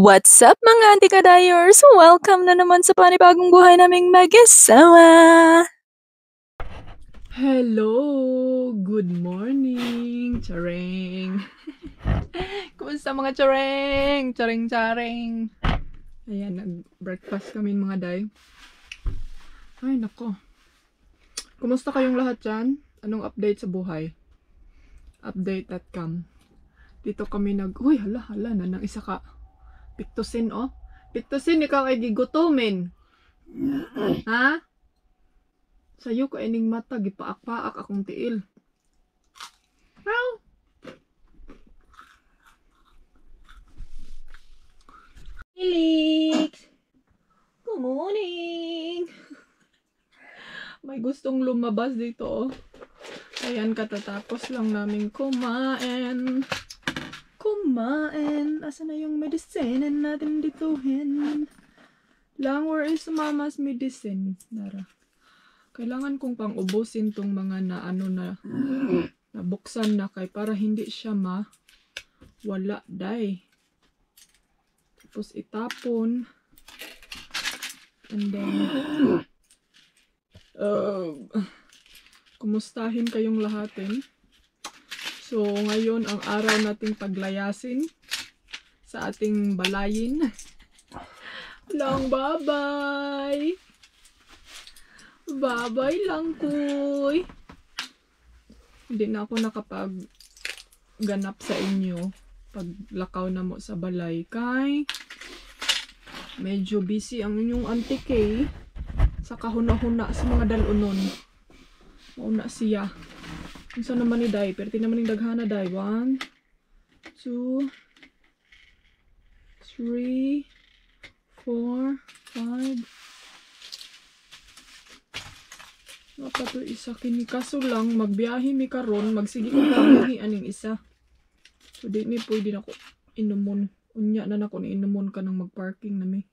What's up mga antikadayers? Welcome na naman sa panibagong buhay naming mag-asawa! Hello! Good morning! Charing! Kumusta mga charing? Charing! Ayan, nag-breakfast kami mga day. Ay, nako. Kumusta kayong lahat dyan? Anong update sa buhay? Update.com. Dito kami uy, hala, na nang isa ka. Pictosin, oh. Pictosin, ikaw ay gigutumin. Ha? Sa'yo ka ining mata, gipaak-paak akong tiil. Wow! Felix! Good morning! May gustong lumabas dito, oh. Ayan, katatapos lang namin kumain. Asa na yung medicine natin dituhin? Lang, where is mama's medicine? Nara. Kailangan kong pang-ubusin tong mga nabuksan na kay para hindi siya wala day. Tapos itapon. And then kumustahin kayong lahatin. So, ngayon ang araw nating paglayasin sa ating balayin. Lang, bye-bye! Bye-bye lang, kuy! Hindi na ako nakapag-ganap sa inyo paglakaw na mo sa balay. Kay medyo busy ang inyong auntie Kay sa kahuna-huna sa mga dalunon. Mauna siya. Kung saan naman ni Day? Perti naman yung daghana, Day. 1, 2, 3, 4, 5. Napa to isa kini. Kaso lang, magbiyahe mi karon, magsige ko panghi aning isa. So, di mi pwede na ko inumon. Unya na nako ni inumon ka nang magparking na mi.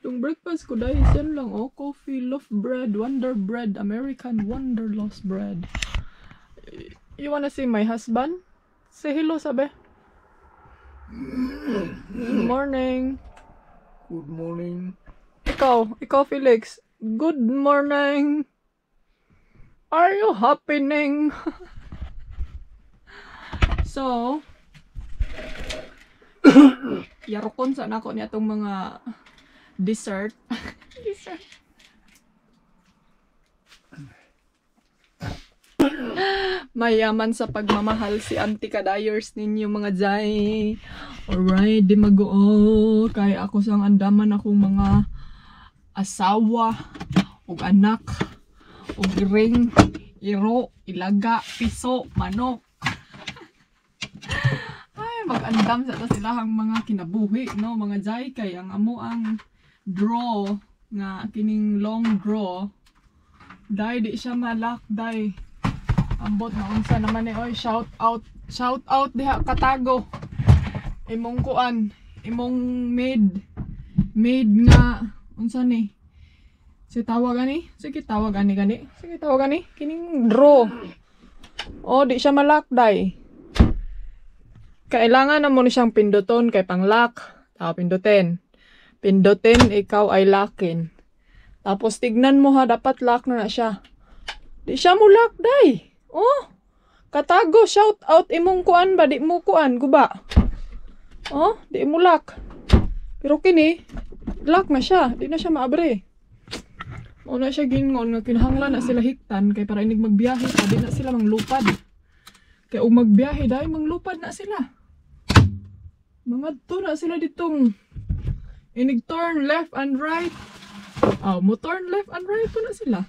Yung breakfast ko, Day, yan lang, oh. Coffee, loaf bread, Wonder Bread, American Wonder Loaf Bread. You wanna see my husband? Say hello, sabi. Good morning. Good morning. Ikaw Felix. Good morning. Are you happening? So, yarokon sa nako niya tong mga dessert. Dessert. Mayaman sa pagmamahal si Auntie Kadayers ninyo mga jay. Alright, di mag-oo. Kaya ako sang andaman akong mga asawa ug anak ug ring, iro, ilaga, piso, manok. Ay, mag-andam sa to silahang mga kinabuhi, no? Mga jay, kay ang amo ang draw nga kining long draw. Day, di siya malak, day. Ambot na unsa naman ni oy, shout out diha katago. Imong kuan, imong maid nga unsa ni? Sige tawag ani kining draw. Oh, di siya malakday. Kailangan na mo ni siyang pinduton kay pang lock. Pindutin, ikaw ay lockin. Tapos tignan mo ha, dapat lock na siya. Di siya mo lockday. Oh, katago, shout out imong kuan ba, di mo kuan, guba. Oh, di mo lock. Pero kini, lock na siya, di na siya maabre. Una siya gingon nga kinahanglan na sila hiktan, kay para inig magbiyahe pa, di na sila manglupad. Kaya kung magbiyahe, dahil manglupad na sila. Mga to na sila ditong inig turn left and right. Mo turn left and right to na sila.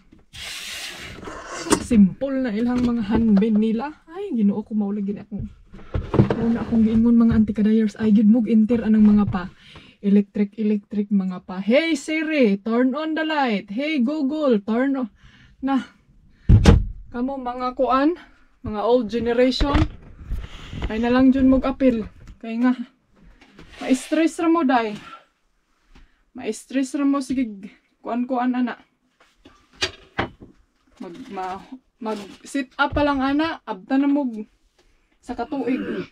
Simple na ilang mga handbin nila. Ay, Ginoo ko maulagin akong. Una akong giingon mga Auntie Kadayers, ay gid mog enter anang mga pa. Electric mga pa. Hey Siri, turn on the light. Hey Google, turn on. Na. Kamo mga kuan, mga old generation. Ay na lang jud mog apil. Kay nga ma-stress ra mo day. Ma-stress ra mo sige kuan ana. Mag sit up pa lang ana, abta na mo sa katuig.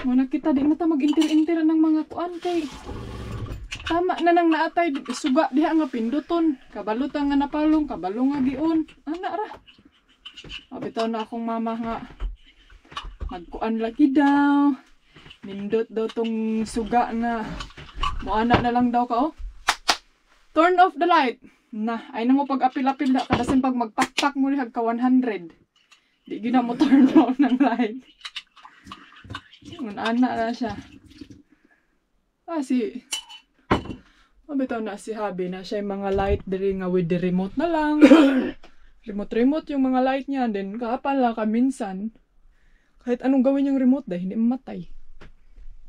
Muna kita, di na ta mag-intir-intir ng mga kuan kay. Tama na nang naatay, suga diha nga pinduton. Kabalutan nga napalong, kabalong nga giun. Ana ra. Mabitaw na akong mama nga. Magkuan lagi daw. Nindot daw tong suga nga. Moana na lang daw ka, oh. Turn off the light. Na, ay na mo pag-apil-apil na. Kadasin pag magpakpak mo rihag ka 100. Di gina mo turn off ng light. Ana na siya. Mabitaw na si Habi na siya yung mga light diri nga with the remote na lang. Remote yung mga light niya. Then kaapala ka minsan. Kahit anong gawin yung remote dahil hindi mamatay.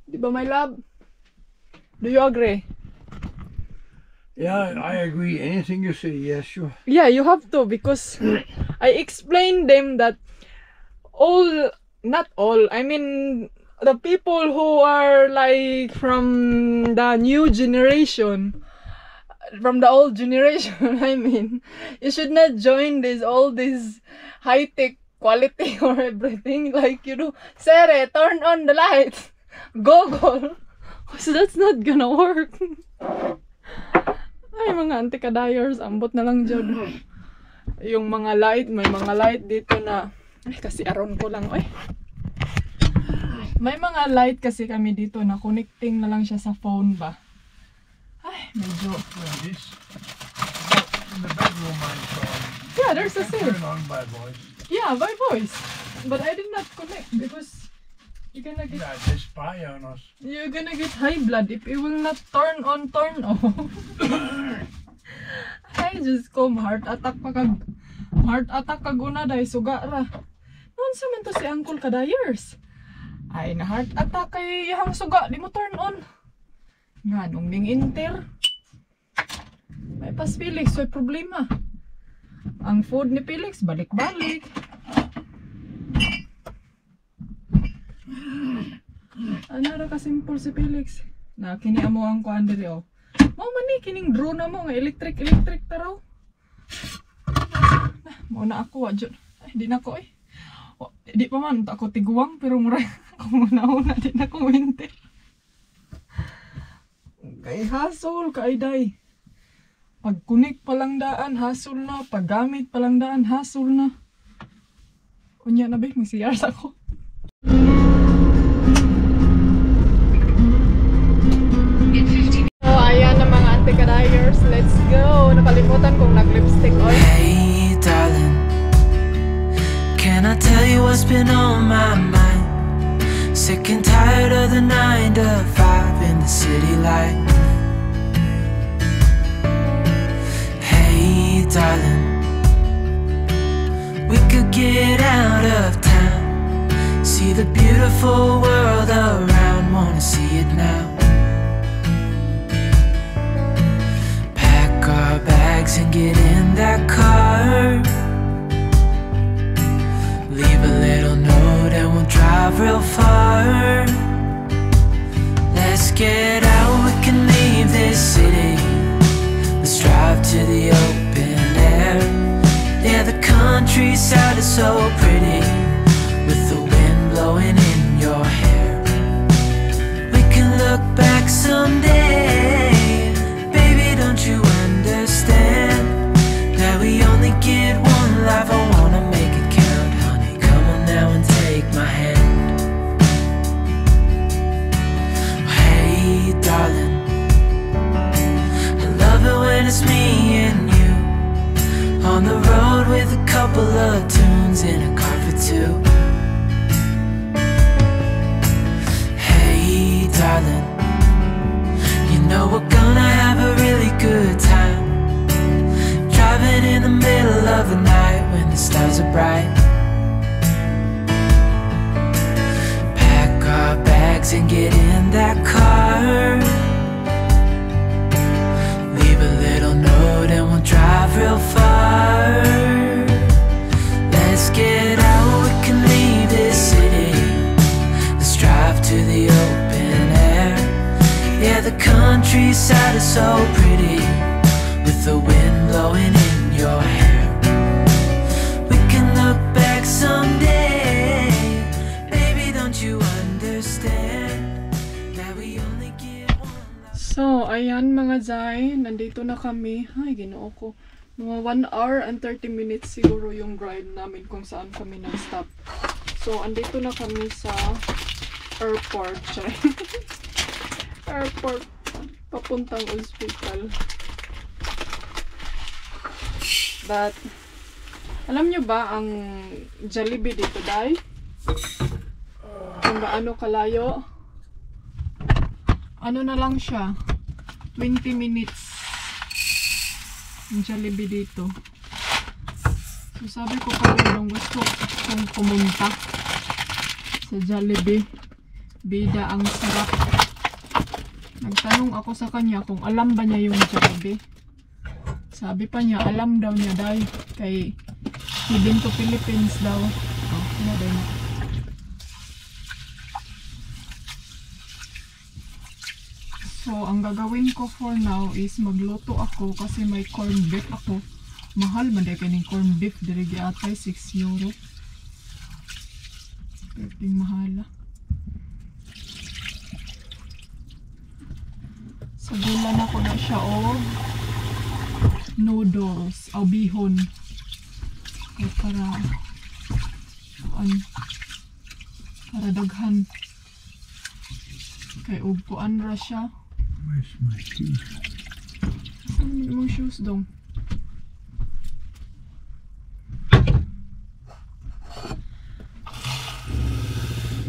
Di ba my love? Do you agree? Yeah, I agree. Anything you say, yes, sure. Yeah, you have to because I explained them that not all, I mean the people who are like from the new generation, from the old generation, I mean, you should not join all this high-tech quality or everything like you do. Sere, turn on the lights. Google. So that's not gonna work. Ay, mga anti-kadayers, ambot na lang dyan. Yung mga light, may mga light dito na, ay, kasi aron ko lang, ay. May mga light kasi kami dito na connecting na lang siya sa phone ba. Ay, medyo. Well, this in the bedroom I saw. Yeah, there's a Turn sale. on by voice. Yeah, by voice. But I did not connect because you're gonna get Spy on us. you're gonna get high blood if you will not turn on, turn off. Ay, just come heart attack kaguna dahil suga ra. Noon sa man to si Uncle Kadayers. Ay, na heart attack kay yung suga, di mo turn on. Nga, nung ning inter. May pas Felix, may problema. Ang food ni Felix, balik-balik. Ano ra ka simple si Felix? Na kini amo ang kuan diri oh. Mao man ni kining drone na mo nga electric taraw. Mo na ako wa jud. Ay di na ko eh. O, di pa man ako tiguang pero mura ako muna di na ko winter. Kay hassle kay day. Pag kunik pa lang daan hassle na, pag gamit pa lang daan hassle na. Kunya na ba mag-CR ako. Kadayers, let's go. Nakalimutan kong nag-lipstick oil. Hey darling, can I tell you what's been on my mind? Sick and tired of the 9 to 5 in the city life. Hey darling, we could get out of town, see the beautiful world around, wanna see it now. And get in that car, leave a little note and we'll drive real far. Let's get out, we can leave this city. Let's drive to the open air. Yeah, the countryside is so pretty, with the wind blowing in your hair. We can look back someday. Baby, don't you understand that we only get one life? I wanna make it count, honey. Come on now and take my hand. Hey darling, I love it when it's me and you, on the road with a couple of tunes in a car for two. Hey darling, you know we're gonna have a really good time, driving in the middle of the night when the stars are bright. Pack our bags and get in that car, leave a little note and we'll drive real far. Let's get out, we can leave this city. Let's drive to the open air. Yeah, the countryside is so pretty, with the wind blowing in your hair. We can look back someday. Baby, don't you understand? So, ayan mga Zay, nandito na kami. Ay, ginoo ko. Mga 1 hour and 30 minutes siguro yung drive namin kung saan kami nag-stop. So, andito na kami sa airport. Airport. Papuntang hospital. But, alam nyo ba ang Jollibee dito, Day? Kung gaano kalayo? Ano na lang siya? 20 minutes. Ang Jollibee dito. So, sabi ko pa rin gusto kong pumunta sa Jollibee. Bida ang sarap. Nagtanong ako sa kanya kung alam ba niya yung Jollibee. Sabi pa niya, alam daw niya dahil kay Hidden to Philippines daw. Oh, ano daw na. So, ang gagawin ko for now is magluto ako kasi may corned beef ako. Mahal man dahil kaning corned beef. Dirigi atay 6 euro. Pwedeng mahala. Sagulan ako na siya o noodles o bihon. O para daghan. Kay ugpuan ra siya. Where's my shoes? Saan mo shoes dong?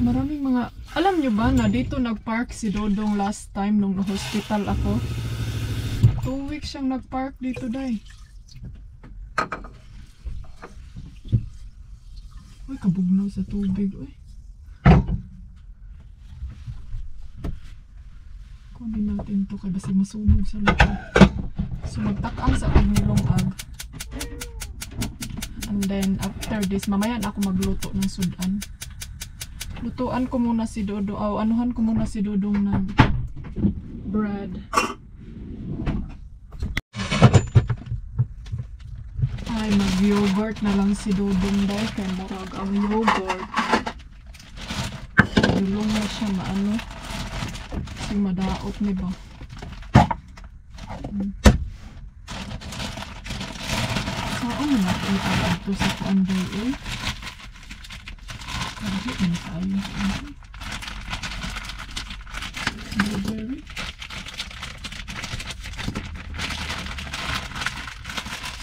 Maraming mga... Alam nyo ba na dito nagpark si Dodong last time nung na-hospital ako? 2 weeks siyang nagpark dito, Day. Uy, kabugnaw sa tubig, uy. Kunin natin to kay basi masunog sa likod. So magtakang sa pangilong ag. And then after this, mamaya na ako magluto ng sudan. Lutuan ko muna si Dodo. Anuhan ko muna si Dodong ng bread. Ay, mag-yogurt na lang si Dodong dahil kaya marag ang yogurt. Dulong na siya maano. Kasi madaot ni ba? Saan mo natin ipagod to sa kuanday eh? Kahit na nakaayos. Blueberry.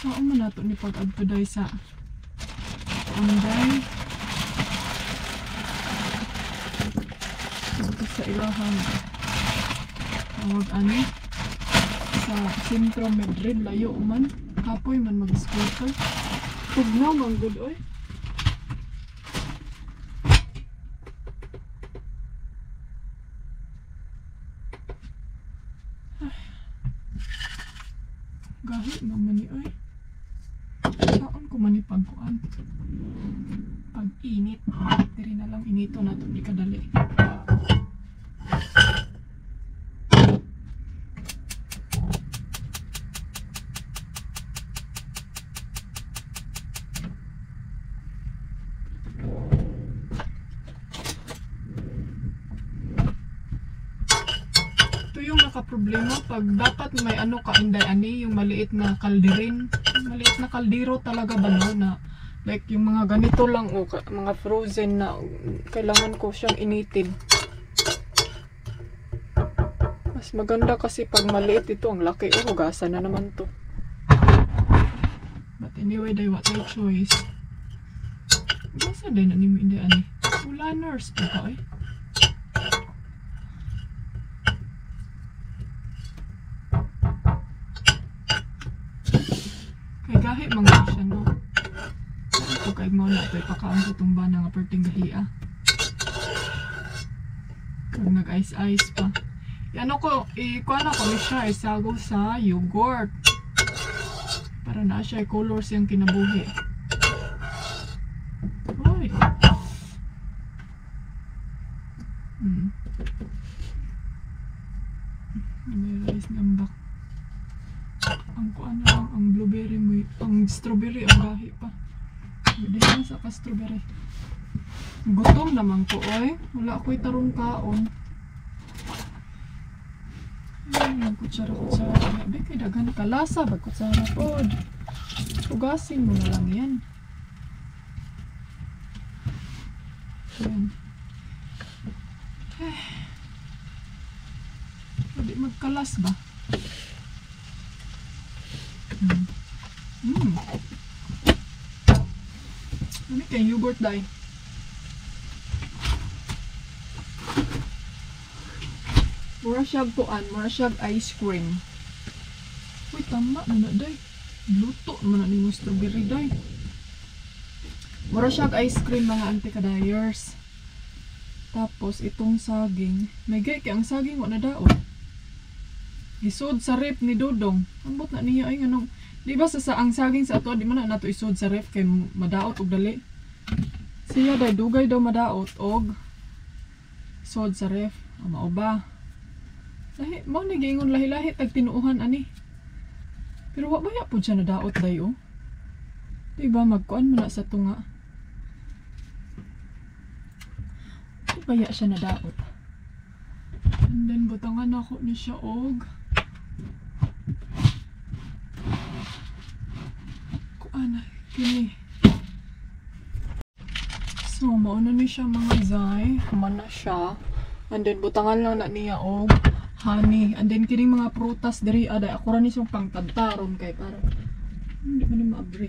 Saan mo natin ipagod to dahil sa kuanday? Ito sa ilahan. Tawag ani sa Sentro Madrid, layo man kapoy man mag-scooter tugnaw man good oy. Gahit naman ni oy. Saan ko man ipagkuan pag init diri na lang inito nato di kadali. Problema pag dapat may ano ka inday ani yung maliit na kalderin, maliit na kaldero talaga ba no na like yung mga ganito lang o mga frozen na kailangan ko siyang initin. Mas maganda kasi pag maliit ito ang laki hugasan na naman to. But anyway, day what my choice. Basta din na nimo inday ani. Wala nurse pa ka eh. Kahit mga siya no. Ito kay mo na ito ipakaon sa tumba ng aperting gahiya. Kag nag-ice-ice pa. Ano ko, ikuha na ko siya isago sa yogurt. Para na siya color siyang kinabuhi. Oy. May rice ng bak. Ang kuan na lang, ang blueberry mo, ang strawberry ang gahi pa. Hindi na sa ka-strawberry. Gutom naman ko, oy. Wala ako'y tarong kaon. Yung kutsara-kutsara. Grabe, kay daghan kalasa. Bag kutsara po. Tugasin mo na lang yan. Ayan. Pwede magkalas ba? Ano kaya yogurt dahil? Mura siyag kuan, mura siyag ice cream. Uy, tama na day. Luto naman na ni strawberry day. Mura siyag ice cream mga anti-kadayers. Tapos itong saging, may gay kaya ang saging wala daon. Isod sa ref ni Dodong. Ambot na niya ay anong, di ba sa ang saging sa ato, di man na nato isod sa ref kay madaot og dali. Siya day dugay daw madaot og isod sa ref. Mao ba? Lahi, mo ni giingon lahi-lahi tag tinuuhan ani. Pero wa baya pud siya nadaot dayo. Di ba magkuan man na sa tunga. Di baya siya nadaot. And then butangan ako ni siya og kuan kini. So mao na ni siya mga zay, man na siya. And then butangan lang na niya og honey. And then kining mga prutas diri ada ako ra ni siyang pangtadtaron kay para hindi man ni maabri.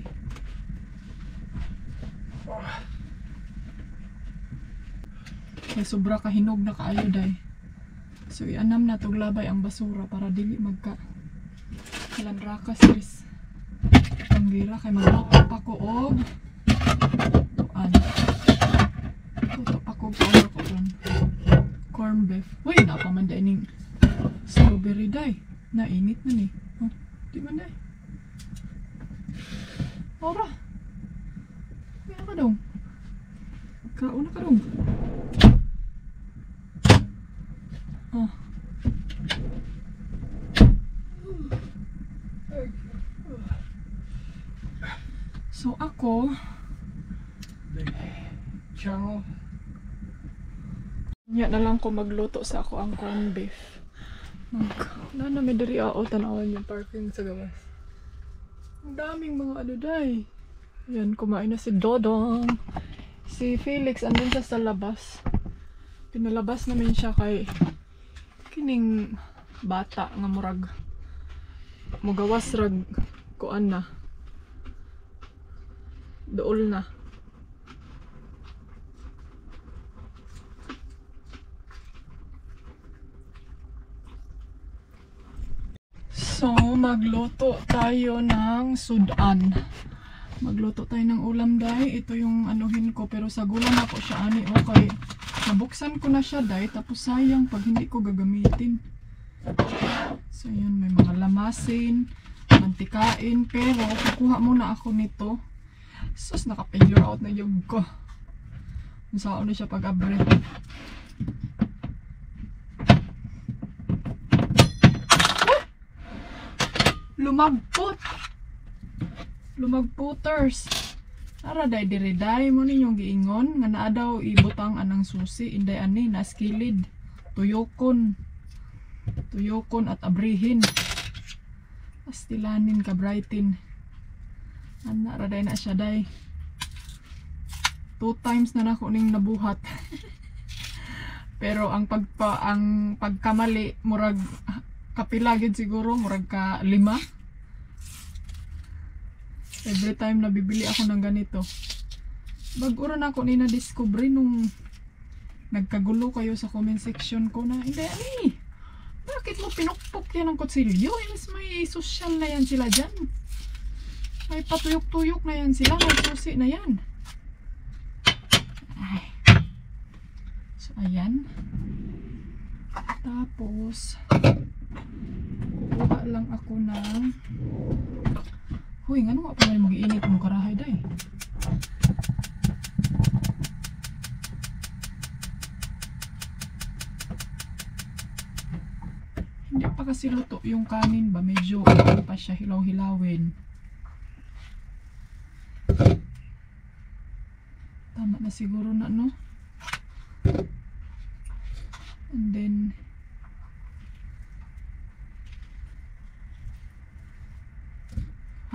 Kay sobra ka hinog na kaayo day. So ianam na tog labay ang basura para dili magka kalanrakas ris. Ang gira kay magluto pa ko og tuan. Luto pa ko corn beef. Uy, napamanday ning strawberry day. Nainit na ni. Oh, di man day. Ora. Kaya ka dong. Kauna ka dong. Oh. So ako Channel. nya na lang ko magluto sa ako ang corn beef. Na may diri tanawan yung parking sa gawas. Ang daming mga ano day. Yan, kumain na si Dodong. Si Felix andun siya sa labas. Pinalabas namin siya kay kining bata nga murag mugawas rag kuan na. Dool na. So, magluto tayo ng sudan. Magluto tayo ng ulam day. Ito yung anuhin ko pero sa gulang ako siya ani. Okay. Nabuksan ko na siya day. Tapos sayang pag hindi ko gagamitin. So, yun. May mga lamasin, mantikain. Pero, kukuha muna ako nito. Sus, naka-figure out na yung ko. Saan na siya pag-abre. Lumagputers. Ara day diriday mo ninyong giingon nga naa daw ibutang anang susi inday ani naskilid. Tuyokon at abrihin. Pastilanin ka brightin. Ana ra day na siya day. 2 times na nako ning nabuhat. Pero ang pagkamali murag kapila gid siguro murag ka 5. Every time na bibili ako ng ganito. Bag-ura na ako ni na-discover nung nagkagulo kayo sa comment section ko na hindi ani. Bakit mo pinukpok yan ng kutsilyo? Mas may social na yan sila dyan. May patuyok-tuyok na yan sila. May susi na yan. Ay. So ayan. Tapos kukuha lang ako ng huy, nga nga pa rin mag-iinit mong karahay day. Hindi pa kasi luto yung kanin ba, medyo pa siya hilaw-hilawin. Tama na siguro na no. And then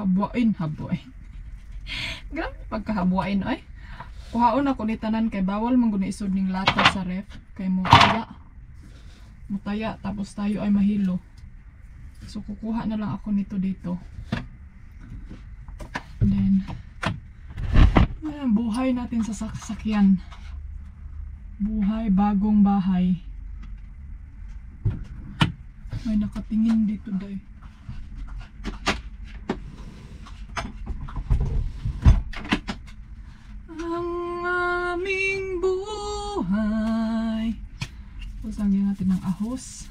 Habuain. Grabe pagkahabuain ay. Kuhaon ako ni tanan kay bawal man gud isud ning lata sa ref kay mutaya tapos tayo ay mahilo. So kukuha na lang ako nito dito. And then buhay natin sa sasakyan. Buhay bagong bahay. May nakatingin dito day. Ang aming buhay. Pasangin natin ng ahos.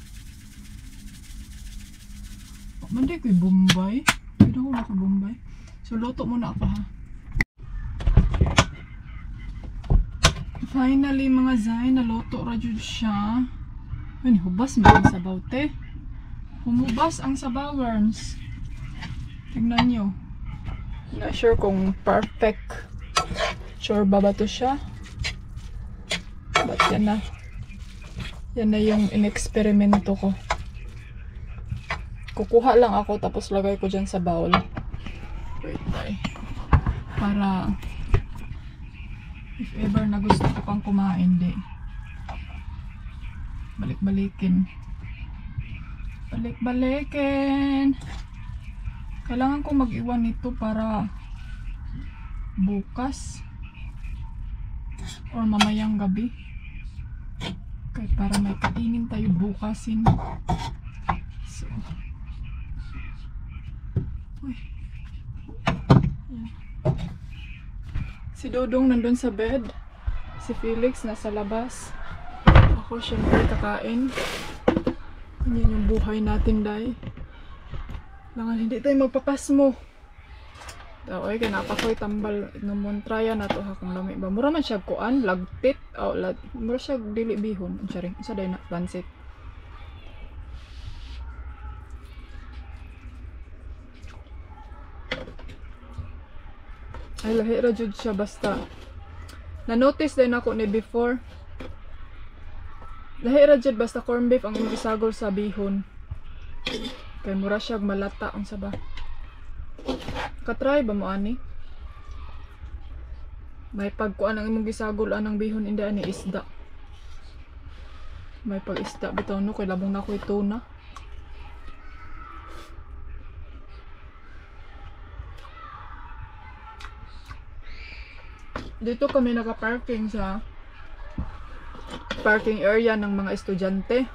Mandi ko'y Bombay. Pinahula ko Bombay. So luto muna ako ha. Finally mga Zay, naluto ra jud siya. Ay, hubas ba ang sabaw te? Humubas ang sabaw worms. Tignan nyo. Not sure kung perfect. Sure ba to siya? But yan na. Yan na yung in-experimento ko. Kukuha lang ako tapos lagay ko dyan sa bowl. Wait, ay. Para if ever na gusto ko pang kumain, di. Balik-balikin. Balik-balikin. Kailangan ko mag-iwan nito para bukas or mamayang gabi. Kaya para may kainin tayo bukasin. So, uy. Yan. Si Dodong nandun sa bed. Si Felix nasa labas. Ako syempre kakain. Yan yung buhay natin, day. Langan hindi tayo magpapasmo. Oy, kanapa ko'y tambal naman. Trya na to ha kung lami ba. Mura man siya kuan, lagtit. Oh, mura siya dili bihon. Sorry, isa day na pansit. Ay, lahi ra jud siya basta. Na-notice din ako ni before. Lahi ra jud basta corn beef ang isagol sa bihon. Kay mura siya malata ang saba. Katry ba mo ani? May pagkuan ang imong gisagol anang bihon indi ani isda. May pag-isda bitaw no kay labong na ko tuna. Dito kami naka-parking sa parking area ng mga estudyante.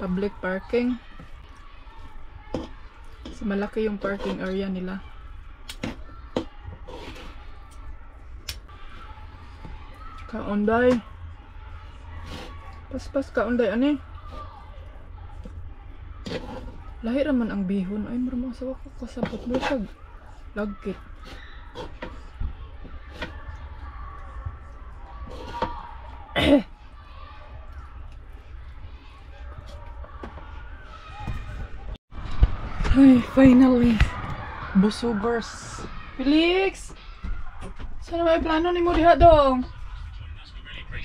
Public parking. So, malaki yung parking area nila. Kaunday. Paspas kaunday ani. Lahi raman ang bihon. Ay, marumang sawa ko kasabot mo siya. Lagkit. Ay, finally. Busugers. Felix! Saan may plano ni mo diha dong?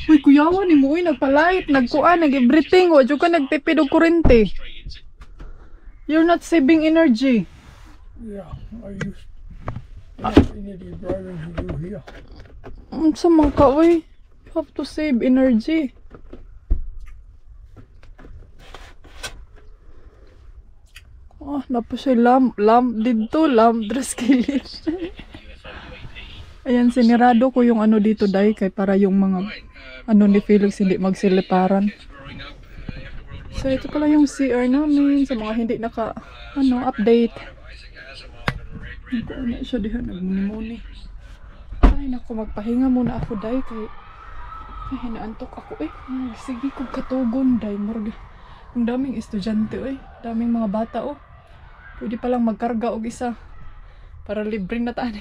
Uy, kuyawan ni mo. Uy, nagpalait, nagkuan, nag-everything. O, ka nagtipid og kurente. You're not saving energy. Yeah, I used energy driving to do here. Sa mga ka, uy. You have to save energy. Oh, napa siya lamp dito, lamp dress kilid. Ayan, sinirado ko yung ano dito, day, kay para yung mga ano ni Felix hindi magsiliparan. So, ito pala yung CR namin sa mga hindi naka, update. Ano siya dihan, nagmuni-muni. Ay, naku, magpahinga muna ako, day, kay hinaantok ako, sige ko katugon, day, morga. Ang daming estudyante, daming mga bata, pwede palang magkarga og isa para libre na tani.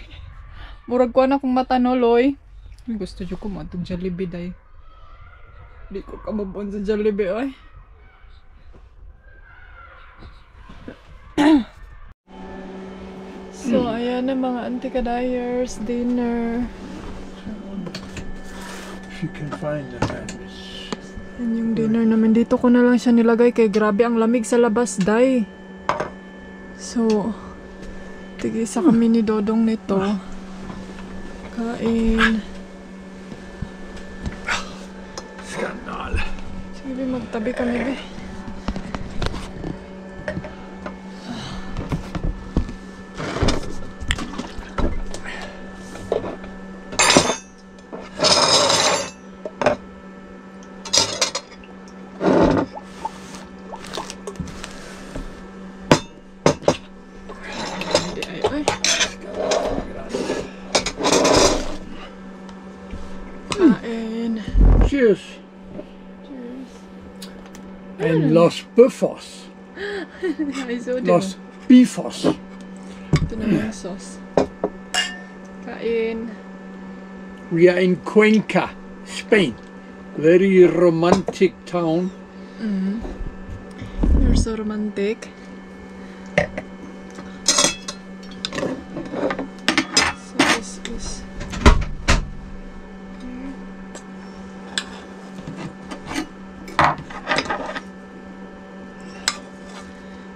Murag ko na kung matanoloy. Gusto dyo ko matong Jollibee, day. Di ko kamabon sa Jollibee, So, ayan na mga anti-kadayers, dinner. She can find the mattress. Yan yung dinner namin. Dito ko na lang siya nilagay kay grabe ang lamig sa labas, day. So, Tigisa kami ni Dodong nito. Kain. Skandal. Sige, be, magtabi kami, be. Kain. Cheers. Cheers. And Los Bufos. Ay, so, Los Bifos. ito na yung sauce. Kain. We are in Cuenca, Spain. Very romantic town. You're so romantic. So this is...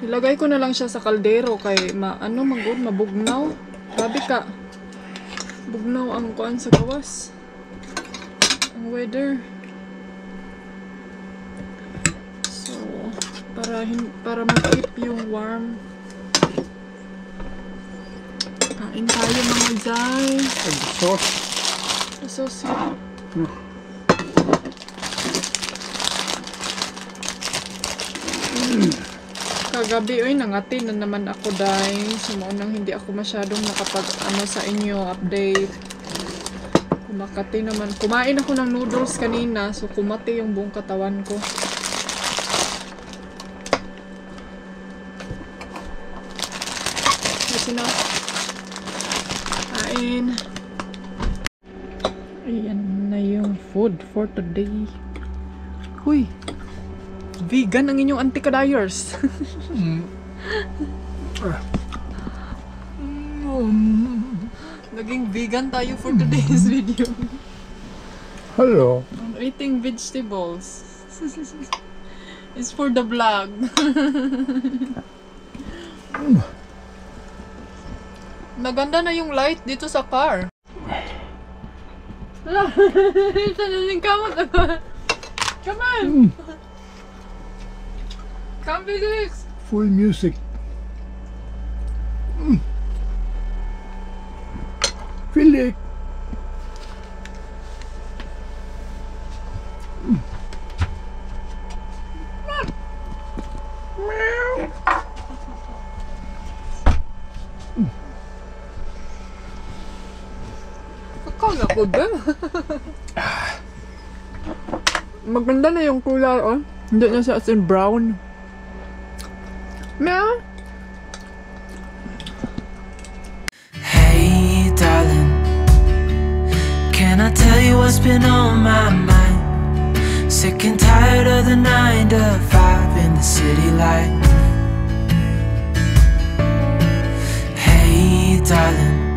Ilagay ko na lang siya sa kaldero kay mabugnaw. Grabe ka. Bugnaw ang kuan sa gawas. Ang weather. So, para mag-keep yung warm. Kain tayo mga jay. And the sauce. So sweet. Kagabi, nangati na naman ako dahil sumunang hindi ako masyadong nakapag sa inyo update. Kumakati naman. Kumain ako ng noodles kanina, so kumati yung buong katawan ko. Kasi na. Kain. Ayan na yung food for today. Huy! Vegan ang inyong anti-kadayers. Naging vegan tayo for today's video. Hello. I'm eating vegetables. It's for the vlog. Naganda na yung light dito sa car. Kamot ako. Come on! Come, Felix! Full music. Felix. Kakala ko ba? Maganda na yung kulay, oh. Hindi na siya as in brown. Meow. Hey, darling, can I tell you what's been on my mind? Sick and tired of the 9 to 5 in the city life. Hey, darling,